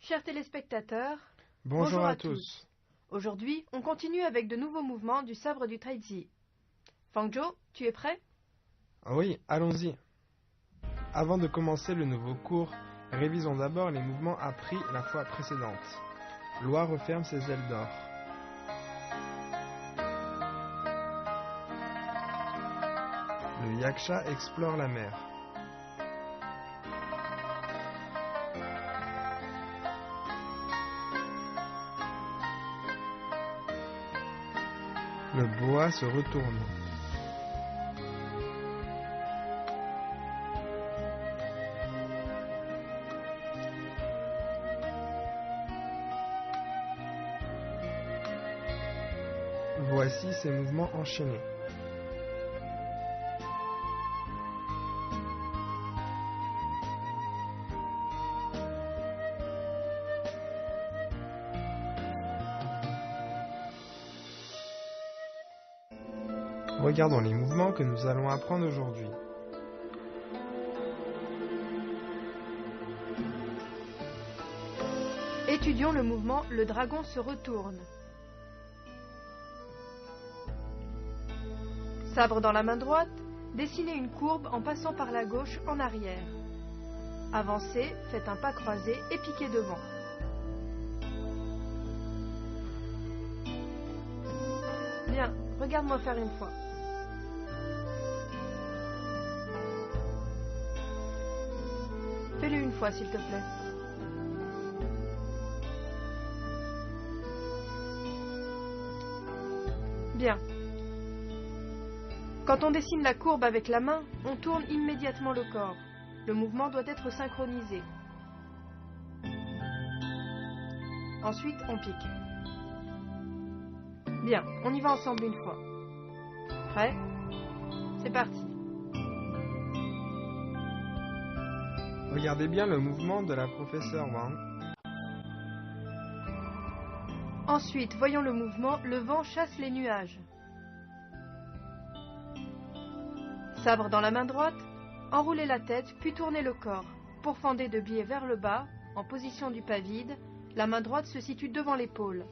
Chers téléspectateurs, Bonjour à tous. Aujourd'hui, on continue avec de nouveaux mouvements du sabre du Taizi. Fangzhou, tu es prêt? Oui, allons-y. Avant de commencer le nouveau cours, révisons d'abord les mouvements appris la fois précédente. L'oie referme ses ailes d'or. Le yaksha explore la mer. Le boa se retourne. Voici ces mouvements enchaînés. Regardons les mouvements que nous allons apprendre aujourd'hui. Étudions le mouvement Le dragon se retourne. Sabre dans la main droite, dessinez une courbe en passant par la gauche en arrière. Avancez, faites un pas croisé et piquez devant. Bien, regarde-moi faire une fois. Fais-le une fois, s'il te plaît. Bien. Quand on dessine la courbe avec la main, on tourne immédiatement le corps. Le mouvement doit être synchronisé. Ensuite, on pique. Bien, on y va ensemble une fois. Prêt? C'est parti. Regardez bien le mouvement de la professeure Wang. Ensuite, voyons le mouvement Le vent chasse les nuages. Sabre dans la main droite, enroulez la tête puis tournez le corps. Pourfendez de biais vers le bas, en position du pas vide, la main droite se situe devant l'épaule.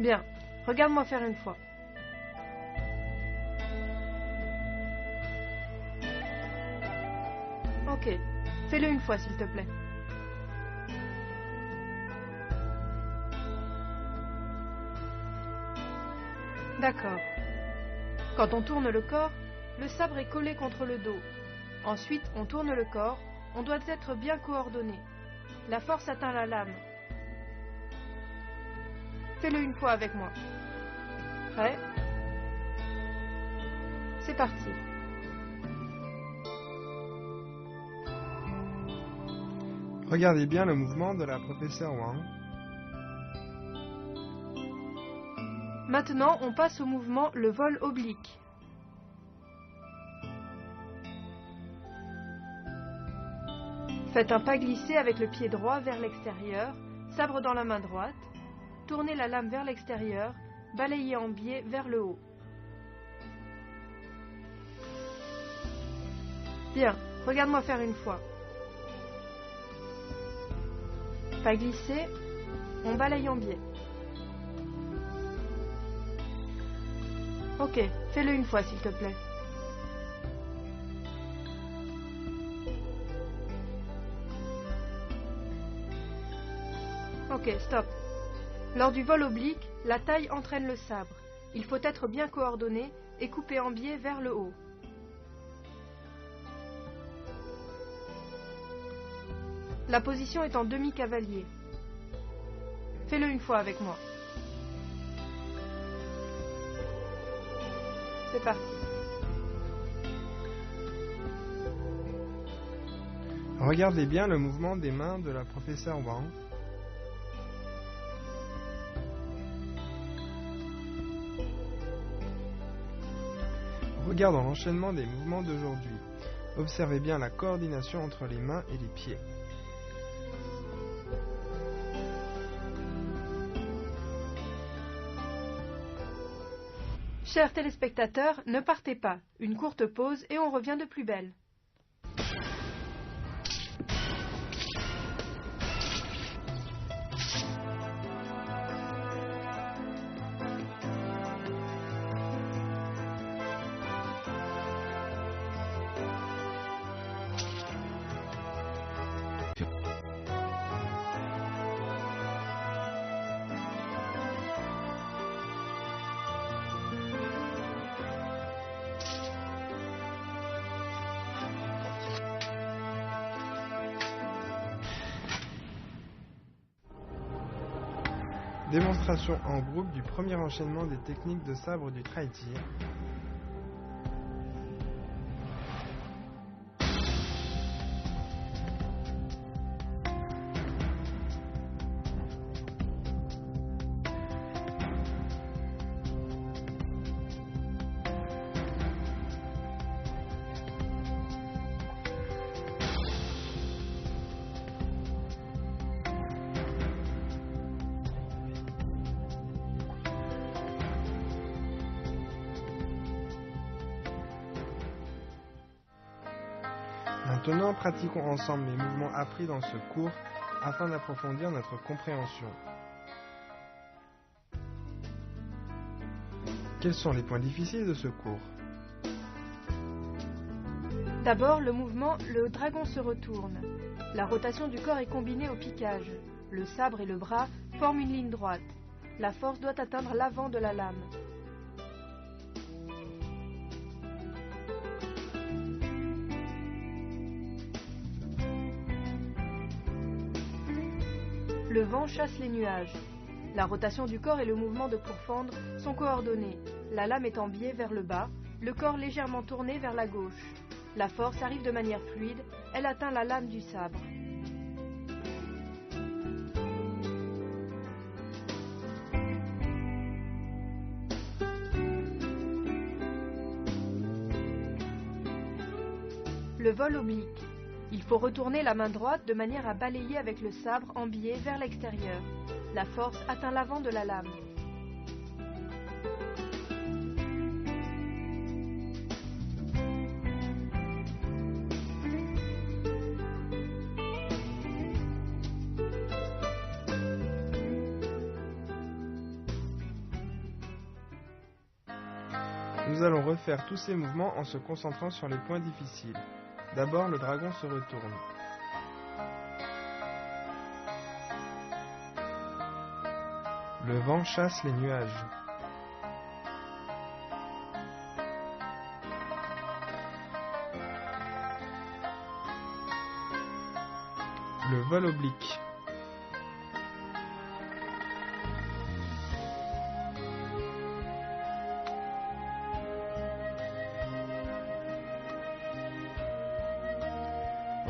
Bien, regarde-moi faire une fois. Ok, fais-le une fois s'il te plaît. D'accord. Quand on tourne le corps, le sabre est collé contre le dos. Ensuite, on tourne le corps, on doit être bien coordonné. La force atteint la lame. Fais-le une fois avec moi. Prêt? C'est parti. Regardez bien le mouvement de la professeure Wang. Maintenant, on passe au mouvement Le vol oblique. Faites un pas glissé avec le pied droit vers l'extérieur, sabre dans la main droite. Tournez la lame vers l'extérieur, balayez en biais vers le haut. Bien, regarde-moi faire une fois. Pas glissé, on balaye en biais. Ok, fais-le une fois s'il te plaît. Ok, stop. Lors du vol oblique, la taille entraîne le sabre. Il faut être bien coordonné et couper en biais vers le haut. La position est en demi-cavalier. Fais-le une fois avec moi. C'est parti. Regardez bien le mouvement des mains de la professeure Wang. Regardons l'enchaînement des mouvements d'aujourd'hui. Observez bien la coordination entre les mains et les pieds. Chers téléspectateurs, ne partez pas. Une courte pause et on revient de plus belle. Démonstration en groupe du premier enchaînement des techniques de sabre du traï-tir. Maintenant, pratiquons ensemble les mouvements appris dans ce cours afin d'approfondir notre compréhension. Quels sont les points difficiles de ce cours? D'abord, le mouvement, le dragon se retourne. La rotation du corps est combinée au piquage. Le sabre et le bras forment une ligne droite. La force doit atteindre l'avant de la lame. Le vent chasse les nuages. La rotation du corps et le mouvement de pourfendre sont coordonnés. La lame est en biais vers le bas, le corps légèrement tourné vers la gauche. La force arrive de manière fluide, elle atteint la lame du sabre. Le vol oblique. Il faut retourner la main droite de manière à balayer avec le sabre en biais vers l'extérieur. La force atteint l'avant de la lame. Nous allons refaire tous ces mouvements en se concentrant sur les points difficiles. D'abord, le dragon se retourne. Le vent chasse les nuages. Le vol oblique.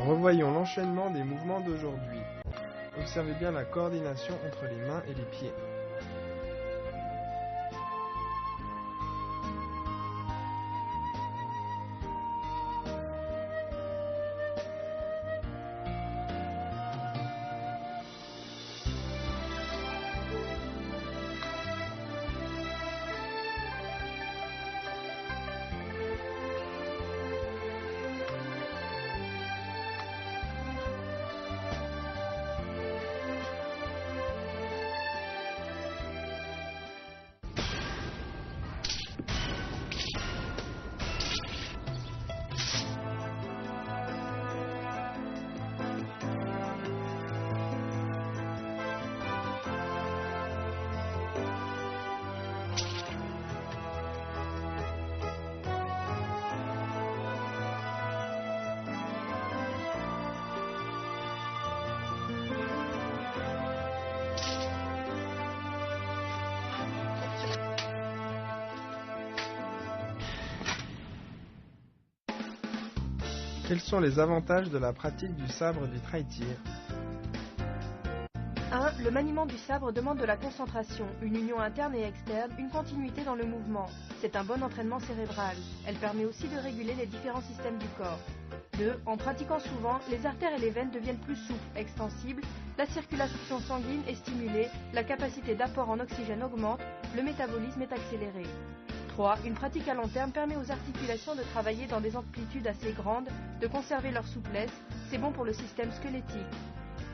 Revoyons l'enchaînement des mouvements d'aujourd'hui. Observez bien la coordination entre les mains et les pieds. Quels sont les avantages de la pratique du sabre du traï-tir? 1. Le maniement du sabre demande de la concentration, une union interne et externe, une continuité dans le mouvement. C'est un bon entraînement cérébral. Elle permet aussi de réguler les différents systèmes du corps. 2. En pratiquant souvent, les artères et les veines deviennent plus souples, extensibles, la circulation sanguine est stimulée, la capacité d'apport en oxygène augmente, le métabolisme est accéléré. 3. Une pratique à long terme permet aux articulations de travailler dans des amplitudes assez grandes, de conserver leur souplesse, c'est bon pour le système squelettique.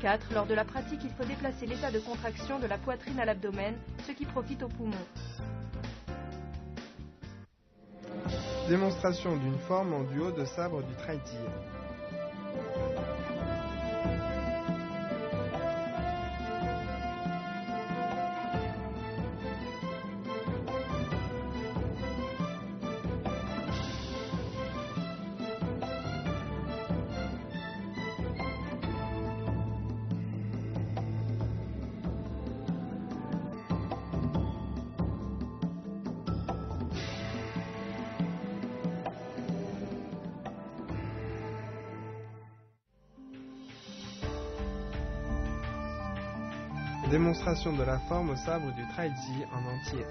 4. Lors de la pratique, il faut déplacer l'état de contraction de la poitrine à l'abdomen, ce qui profite aux poumons. Démonstration d'une forme en duo de sabre du traï-tir. Démonstration de la forme au sabre du Traiji en entier.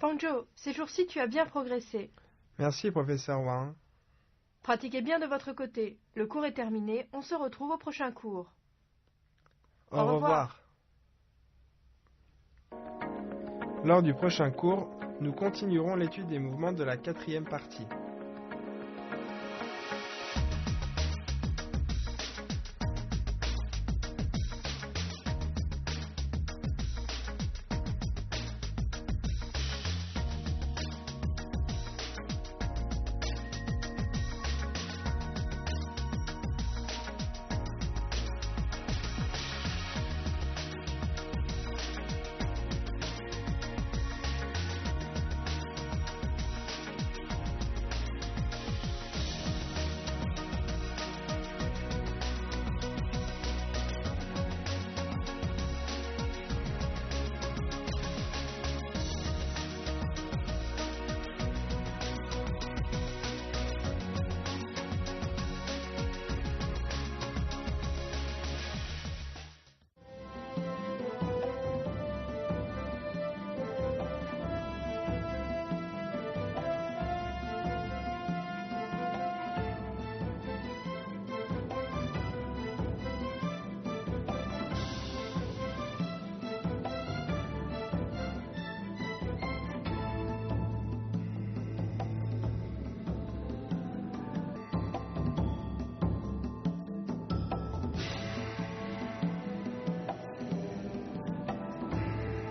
Fangio, ces jours-ci tu as bien progressé. Merci, professeur Wang. Pratiquez bien de votre côté. Le cours est terminé, on se retrouve au prochain cours. Au revoir. Lors du prochain cours, nous continuerons l'étude des mouvements de la 4e partie.